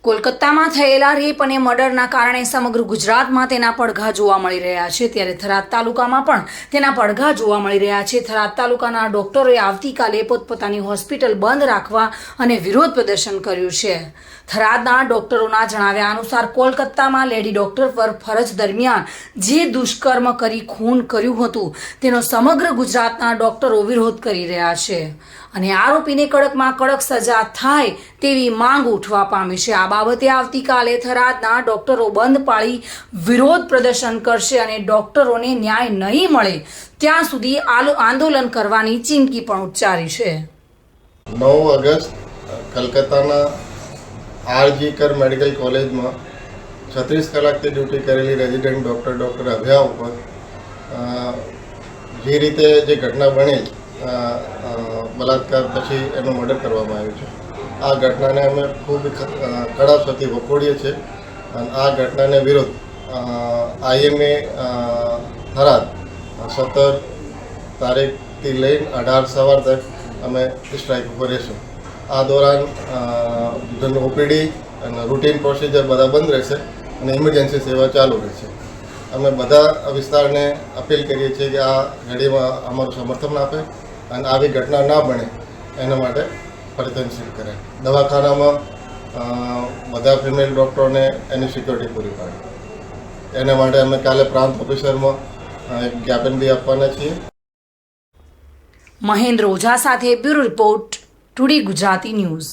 કોલકાતામાં થયેલા રેપ અને મર્ડરના કારણે સમગ્ર ગુજરાતમાં તેના પડઘા જોવા મળી રહ્યા છે, ત્યારે થરાદ તાલુકામાં પણ તેના પડઘા જોવા મળી રહ્યા છે। થરાદ તાલુકાના ડોક્ટરોએ આવતીકાલે પોતપોતાની હોસ્પિટલ બંધ રાખવા અને વિરોધ પ્રદર્શન કર્યું છે। થરાદના ડોક્ટરોના જણાવ્યા અનુસાર કોલકાતામાં લેડી ડોક્ટર પર ફરજ દરમિયાન જે દુષ્કર્મ કરી ખૂન કર્યું હતું તેનો સમગ્ર ગુજરાતના ડોક્ટરો વિરોધ કરી રહ્યા છે અને આરોપીને કડકમાં કડક સજા થાય તેવી માંગ ઉઠવા પામી છે। આ બાબતે આવતીકાલે થરાદના ડોક્ટરો બંધ પાળી વિરોધ પ્રદર્શન કરશે અને ડોક્ટરોને ન્યાય નહીં મળે ત્યાં સુધી આંદોલન કરવાની ચીમકી પણ ઉચ્ચારી છે। 9 ઓગસ્ટ કલકત્તાના આરજી કર મેડિકલ કોલેજમાં 36 કલાકથી ડ્યુટી કરેલી રેઝિડન્ટ ડૉક્ટર અભયા ઉપર જે રીતે જે ઘટના બનેલ બલાત્કાર પછી એનું મર્ડર કરવામાં આવ્યું છે। આ ઘટનાને અમે ખૂબ કડાશથી વખોડીએ છીએ અને આ ઘટનાને વિરુદ્ધ આઈએમએ થરાદ 17 તારીખથી લઈને 18 સવાર તક અમે સ્ટ્રાઇક ઉપર રહીશું। આ દોરાન ઓપીડી અને રૂટીન પ્રોસિજર બધા બંધ રહેશે અને ઇમરજન્સી સેવા ચાલુ રહેશે। અમે બધા વિસ્તારને અપીલ કરીએ છીએ કે આ ઘડીમાં અમારું સમર્થન આપે અને આવી ઘટના ના બને એના માટે પ્રયત્નશીલ કરે। દવાખાનામાં બધા ફિમેલ ડૉક્ટરોને એની સિક્યોરિટી પૂરી પાડે એના માટે અમે કાલે પ્રાંત ઓફિસરમાં એક જ્ઞાપન બી આપવાના છીએ। મહેન્દ્ર ઓઝા સાથે bureau report, today Gujarati news.